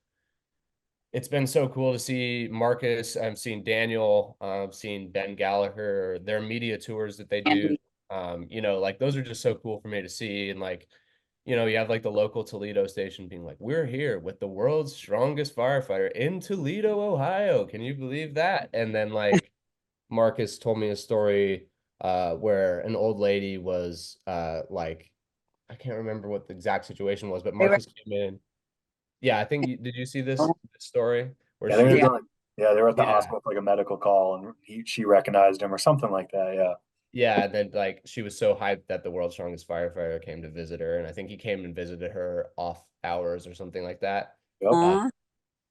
it's been so cool to see Marcus. I've seen Daniel, I've seen Ben Gallagher, their media tours that they do. Andy. You know, like those are just so cool for me to see. And like, you know, you have like the local Toledo station being like, we're here with the world's strongest firefighter in Toledo, Ohio. Can you believe that? And then like Marcus told me a story where an old lady was like, I can't remember what the exact situation was, but They were, Marcus came in. Yeah, I think did you see this story where Yeah, they're she yeah. going. Yeah, they were at the Yeah. hospital for like a medical call, and she recognized him or something like that. Yeah. Yeah, and then like she was so hyped that the world's strongest firefighter came to visit her, and I think he came and visited her off hours or something like that. Yep. Uh, Aw,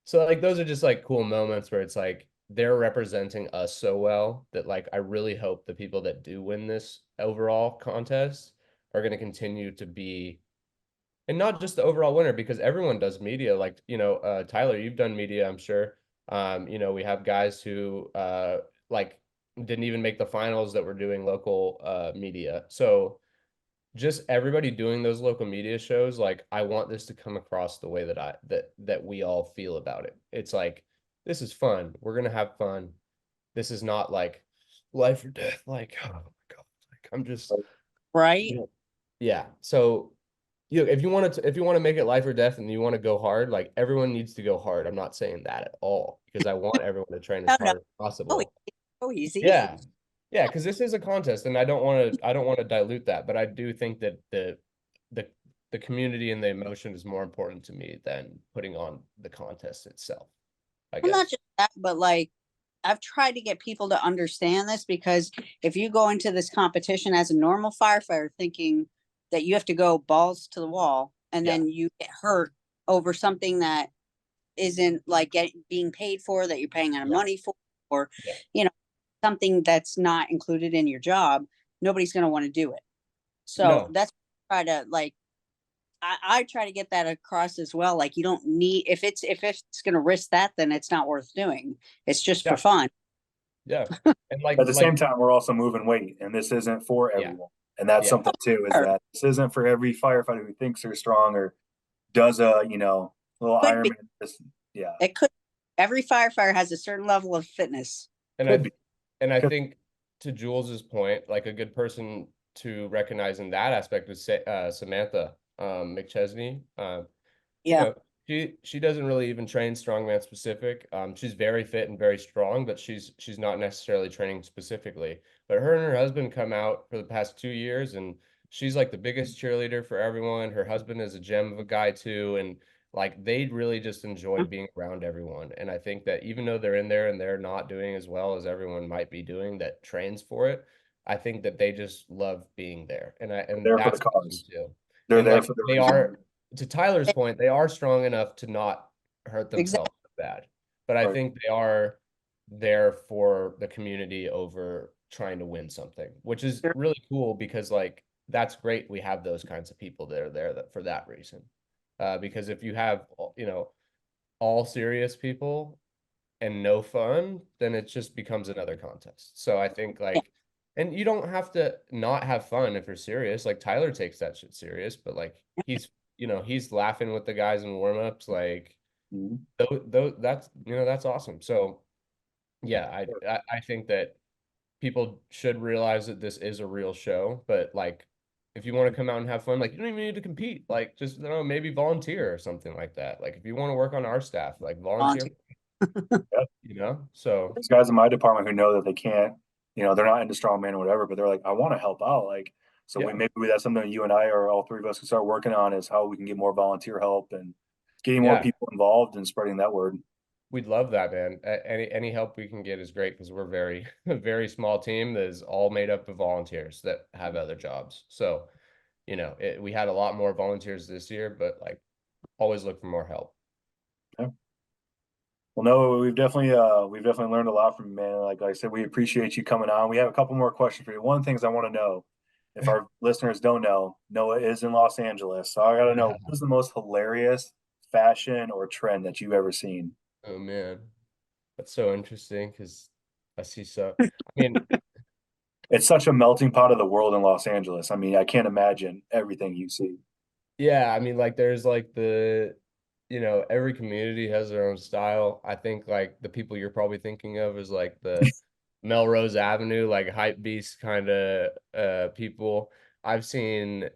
so like those are just like cool moments where it's like they're representing us so well that like I really hope the people that do win this overall contest are going to continue to be, and not just the overall winner, because everyone does media. Like, Tyler, you've done media, I'm sure. We have guys who like didn't even make the finals that were doing local media. So just everybody doing those local media shows, like I want this to come across the way that that we all feel about it. It's like this is fun. We're gonna have fun. This is not like life or death. Like, oh my God. Like I'm just right? yeah. So if you want to make it life or death and you want to go hard, like everyone needs to go hard. I'm not saying that at all because I want everyone to train as No, no. hard as Oh, possible. so easy. Yeah. Yeah, because this is a contest and I don't want to dilute that, but I do think that the the community and the emotion is more important to me than putting on the contest itself, I Well, not guess. just that, but like I've tried to get people to understand this because if you go into this competition as a normal firefighter thinking that you have to go balls to the wall and Yeah. then you get hurt over something that isn't like being paid for, that you're paying out of Yeah. money for, or, Yeah. you know, something that's not included in your job, nobody's going to want to do it. So No. that's try to like, I try to get that across as well. Like you don't need, if it's going to risk that, then it's not worth doing. It's just for Yeah. fun. Yeah. And At the same time, we're also moving weight, and this isn't for yeah. everyone. And that's Yeah. something too, is Sure. that this isn't for every firefighter who thinks they're strong or does a, little Could be. Ironman. Yeah, It could. Every firefighter has a certain level of fitness. And could be. I Could, think to Jules's point, like a good person to recognize in that aspect was Samantha McChesney. You Yeah. know, she doesn't really even train strongman specific. She's very fit and very strong, but she's not necessarily training specifically. But her and her husband come out for the past 2 years, and she's like the biggest cheerleader for everyone. Her husband is a gem of a guy too, and like they really just enjoy being around everyone. And I think that even though they're in there and they're not doing as well as everyone might be doing that trains for it, I think that they just love being there. And they're there for the that's awesome cause. too. They're And there like for the they reason. are, to Tyler's point, they are strong enough to not hurt Exactly. themselves bad. But I Right. think they are there for the community over trying to win something, which is really cool because like that's great. We have those kinds of people that are there that for that reason. Because if you have, all serious people and no fun, then it just becomes another contest. So I think Yeah. like, and you don't have to not have fun if you're serious. Like Tyler takes that shit serious, but like he's laughing with the guys in warm-ups. Like Mhm. that's awesome. So yeah, I think that people should realize that this is a real show, but like if you want to come out and have fun, like you don't even need to compete. Like just maybe volunteer or something like that. Like if you want to work on our staff, like volunteer, Volunteer. So There's guys in my department who know that they can't, they're not into strongman or whatever, but they're like, I want to help out. Like, so yeah. maybe that's something you and I or all three of us can start working on, is how we can get more volunteer help and getting more Yeah, people involved and spreading that word. we'd love that, man. Any help we can get is great because we're very a very small team that is all made up of volunteers that have other jobs. So, we had a lot more volunteers this year, but like always look for more help. Okay. Well, no, we've definitely learned a lot from you, man. Like I said, we appreciate you coming on. We have a couple more questions for you. One of the things I want to know, if our listeners don't know, Noah is in Los Angeles. So I got to know, what was the most hilarious fashion or trend that you've ever seen? Oh man, that's so interesting because I see so. I mean, It's such a melting pot of the world in Los Angeles. I mean, I can't imagine everything you see. yeah, I mean, like there's like every community has their own style. I think like the people you're probably thinking of is like the Melrose Avenue, like hype beast kind of people. I've seen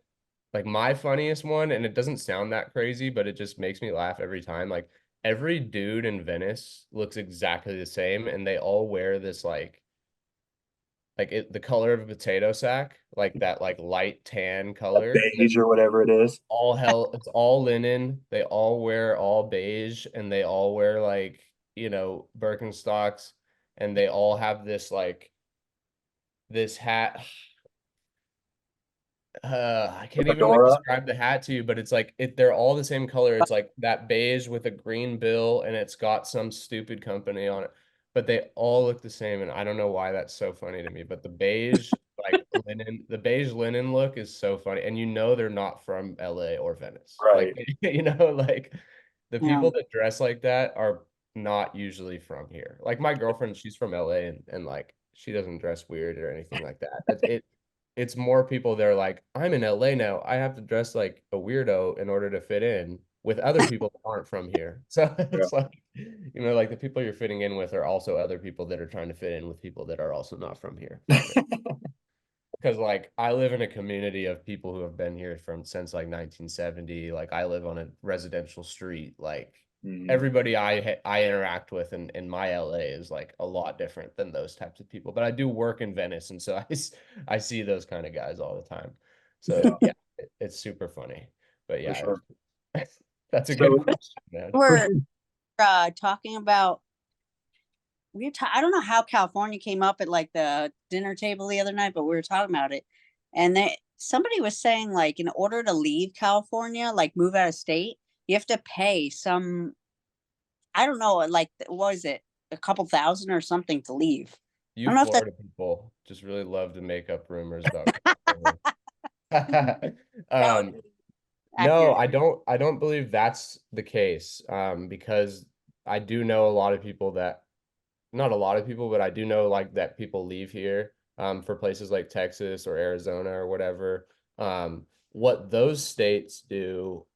like my funniest one, and it doesn't sound that crazy, but it just makes me laugh every time. Like every dude in Venice looks exactly the same, and they all wear this the color of a potato sack, like that like light tan color. Beige or whatever it is. It's all linen. They all wear all beige, and they all wear like you know, Birkenstocks, and they all have this like this hat. I can't even like Fedora. describe the hat to you, but it's like they're all the same color. It's like that beige with a green bill, and it's got some stupid company on it. But they all look the same, and I don't know why that's so funny to me. But the beige linen look is so funny, and you know they're not from LA or Venice. Like Right. you know, like the Yeah. people that dress like that are not usually from here. Like my girlfriend, she's from LA, and like she doesn't dress weird or anything like that. It's more people that are like, I'm in LA now. I have to dress like a weirdo in order to fit in with other people that aren't from here. So Yeah. it's like, you know, like the people you're fitting in with are also other people that are trying to fit in with people that are also not from here. Because like I live in a community of people who have been here from since like 1970. Like I live on a residential street. Like Mhm. everybody I interact with in my LA is like a lot different than those types of people. But I do work in Venice, and so I see those kind of guys all the time. So Yeah, yeah, it's super funny. But for yeah, sure. that's a good So question, man. for We're sure. talking about I don't know how California came up at like the dinner table the other night, but we were talking about it, and somebody was saying like in order to leave California, like move out of state, you have to pay some, I don't know, like what is it, a couple thousand or something to leave. I You don't know if that's Florida people just really love to make up rumors about California. that would Um, be No, accurate. I don't believe that's the case. Because I do know a lot of people that not a lot of people, but I do know like that people leave here for places like Texas or Arizona or whatever. What those states do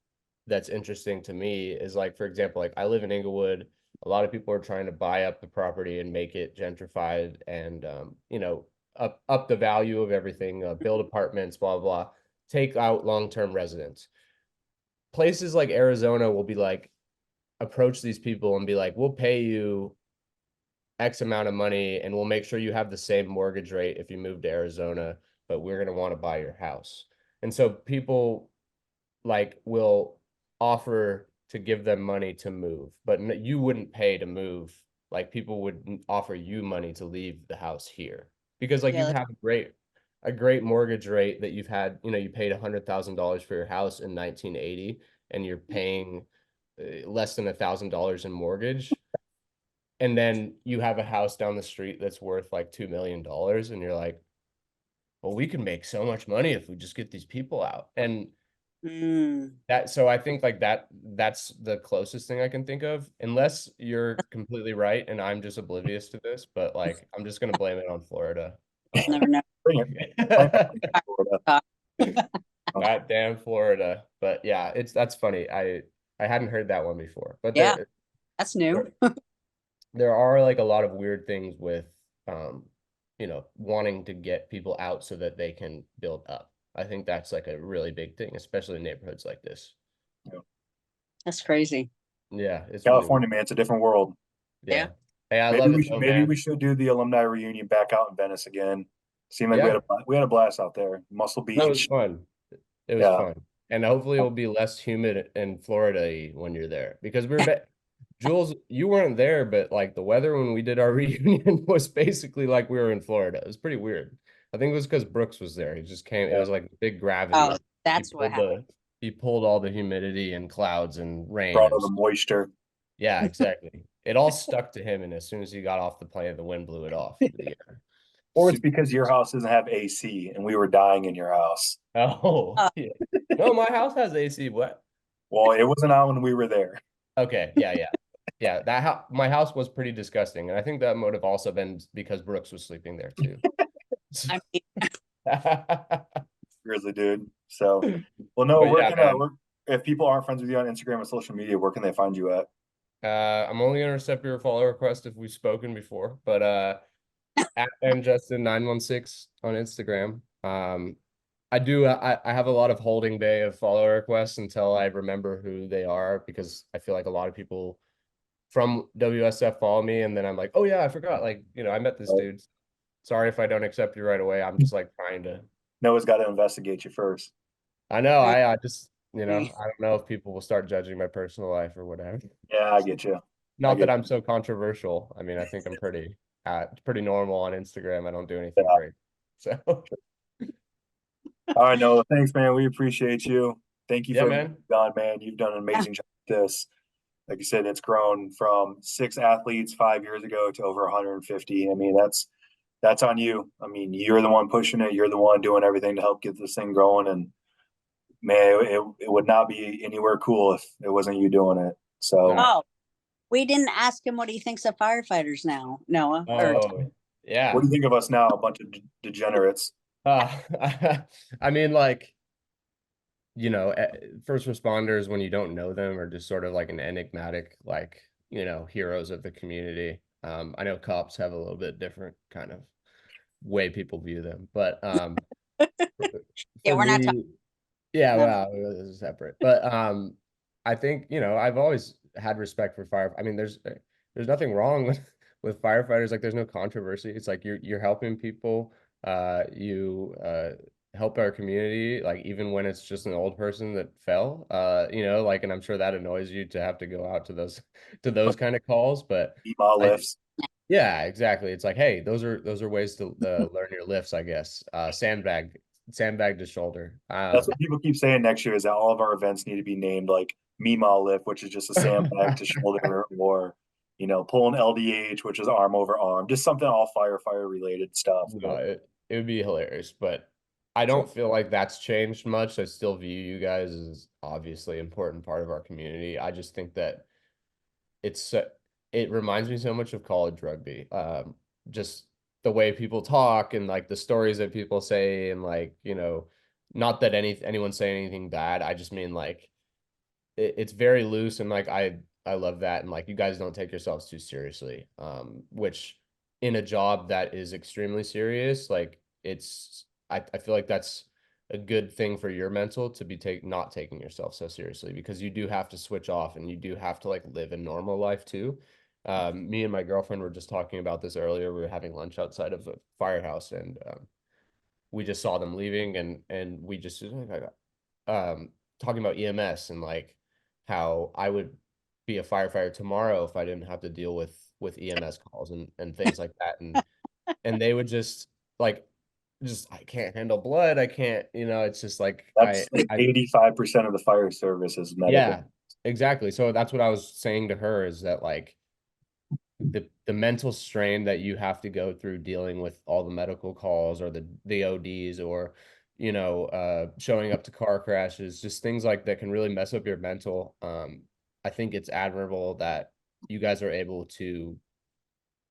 that's interesting to me is like, for example, like I live in Inglewood. A lot of people are trying to buy up the property and make it gentrified and you know, up the value of everything, build apartments, blah blah blah, take out long-term residents. Places like Arizona will be like approach these people and be like, we'll pay you X amount of money and we'll make sure you have the same mortgage rate if you move to Arizona, but we're going to want to buy your house. And so people like will offer to give them money to move, but you wouldn't pay to move. Like people would offer you money to leave the house here because like Yeah, you'd like, have a great mortgage rate that you've had, you know, you paid $100,000 for your house in 1980 and you're paying less than $1,000 in mortgage, and then you have a house down the street that's worth like $2 million, and you're like, well, we can make so much money if we just get these people out. And mm, that, so I think like that's the closest thing I can think of, unless you're completely right and I'm just oblivious to this, but like I'm just gonna blame it on Florida. never know. Bring it. Bring it to Florida. God damn Florida. But yeah, that's funny. I hadn't heard that one before. But Yeah, that's new. there are like a lot of weird things with um you know, wanting to get people out so that they can build up. I think that's like a really big thing, especially in neighborhoods like this. Yeah. That's crazy. Yeah, it's really weird. California, man, it's a different world. Yeah. Yeah. Hey, I Maybe love we it should though, maybe we man. should do the alumni reunion back out in Venice again. Seemed like Yeah, we had a blast out there. Muscle that was Beach. fun. It was Yeah. fun. And hopefully it'll be less humid in Florida when you're there because Jules, you weren't there, but like the weather when we did our reunion was basically like we were in Florida. It was pretty weird. I think it was because Brooks was there. He just came, it Yeah. was like big Oh, gravity. He that's what pulled happened. the he pulled all the humidity and clouds and rain Brought and all the moisture. yeah, exactly. It all stuck to him, and as soon as he got off the plane, the wind blew it off into the air. Or it's Super. because your house doesn't have AC and we were dying in your house. Oh, Uh, yeah. No, my house has AC. What? Well, it wasn't on when we were there. Okay, yeah, yeah. Yeah, my house was pretty disgusting, and I think that might have also been because Brooks was sleeping there too. I mean, Grizzly dude. So, well, no, But yeah, man. if people aren't friends with you on Instagram or social media, where can they find you at? I'm only gonna accept your follow request if we've spoken before, but at mjustin916 on Instagram. I have a lot of holding bay of follow requests until I remember who they are because I feel like a lot of people from WSF follow me, and then I'm like, oh yeah, I forgot. Like, you know, I met this dude. Sorry if I don't accept you right away. I'm just like trying to. Noah's got to investigate you first. I know. I I just, you know, agree. I don't know if people will start judging my personal life or whatever. Yeah, I get you. Not that get I'm so controversial. I mean, I think I'm pretty normal on Instagram. I don't do anything that. great. So All right, Noah. Thanks, man. We appreciate you. Thank you yeah, for everything man. you've done, man. You've done an amazing job with this. Like you said, it's grown from 6 athletes 5 years ago to over 150. I mean, that's on you. I mean, you're the one pushing it. You're the one doing everything to help get this thing growing. And man, it would not be anywhere cool if it wasn't you doing it. So, Nah. Oh, we didn't ask him what he thinks of firefighters now, Noah. Or Oh, what yeah. do you think of us now? A bunch of degenerates. Uh, I mean, like, first responders, when you don't know them, are just sort of like an enigmatic, like, heroes of the community. I know cops have a little bit different kind of way people view them, but yeah, for we're not talking me, yeah, about well, this is separate. But I think, I've always had respect for fire. I mean, there's nothing wrong with firefighters. Like, there's no controversy. It's like you're helping people. You help our community, like, even when it's just an old person that fell. Like, and I'm sure that annoys you to have to go out to those to those kind of calls. But EMA I lifts. yeah, exactly. It's like, hey, those are ways to learn your lifts, I guess. Sandbag to shoulder. That's what people keep saying next year is that all of our events need to be named like Mima lift, which is just a sandbag to shoulder, or pull an LDH, which is arm over arm, just something all firefighter related stuff. No, But it would be hilarious, but I sure. don't feel like that's changed much. I still view you guys as obviously an important part of our community. I just think that it's it reminds me so much of college rugby. Just the way people talk and like the stories that people say and like, not that anyone's saying anything bad. I just mean like it's very loose and like I love that and like you guys don't take yourselves too seriously, which in a job that is extremely serious, like I feel like that's a good thing for your mental to be not taking yourself so seriously, because you do have to switch off and you do have to like live a normal life too. Me and my girlfriend were just talking about this earlier. We were having lunch outside of a firehouse, and we just saw them leaving, and we just talking about EMS and like how I would be a firefighter tomorrow if I didn't have to deal with EMS calls and things like that. And they would just like I can't handle blood. I can't, it's just like That's like 85% of the fire service is medical. yeah, exactly. So that's what I was saying to her, is that like the mental strain that you have to go through dealing with all the medical calls or the ODs, or showing up to car crashes, just things like that can really mess up your mental. I think it's admirable that you guys are able to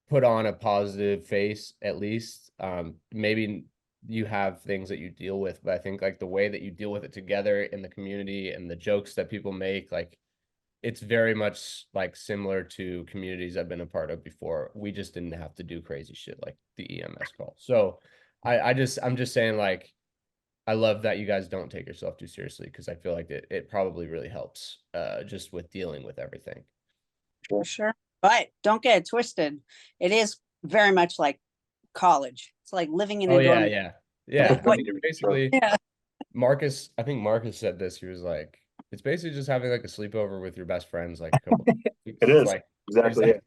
put on a positive face, at least. Maybe you have things that you deal with, but I think like the way that you deal with it together in the community and the jokes that people make, like it's very much like similar to communities I've been a part of before. We just didn't have to do crazy shit like the EMS call. So I'm just saying, like, I love that you guys don't take yourself too seriously, because I feel like it probably really helps just with dealing with everything. for sure. But don't get it twisted. It is very much like college. It's like living in Oh a yeah, dorm. yeah. I What? mean, basically, Yeah. I think Marcus said this. He was like, it's basically just having like a sleepover with your best friends, like a couple weeks. It It's is like, exactly it.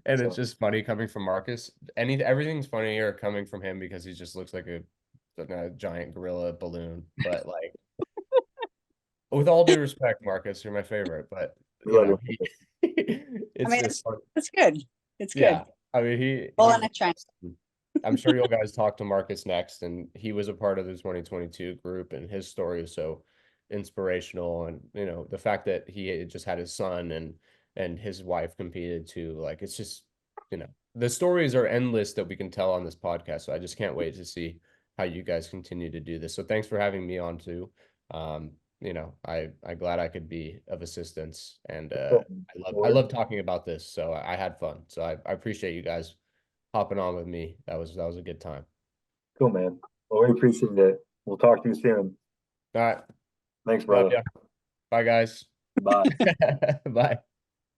and So it's just funny coming from Marcus. Everything's funnier coming from him because he just looks like a giant gorilla balloon. But like, with all due respect, Marcus, you're my favorite. But we love you. I it's mean, just fun. it's good. It's good. Yeah. I mean, Well, he's in a China. I'm sure you guys talk to Marcus next, and he was a part of the 2022 group, and his story is so inspirational. And the fact that he had just had his son and his wife competed too, like it's just the stories are endless that we can tell on this podcast. So I just can't wait to see how you guys continue to do this. So thanks for having me on too. I'm glad I could be of assistance, and I love talking about this. So I had fun. So I appreciate you guys hopping on with me. That was a good time. Cool, man. Well, we appreciate it. We'll talk to you soon. All right. Thanks, Love brother. ya. Bye, guys. Bye. Bye.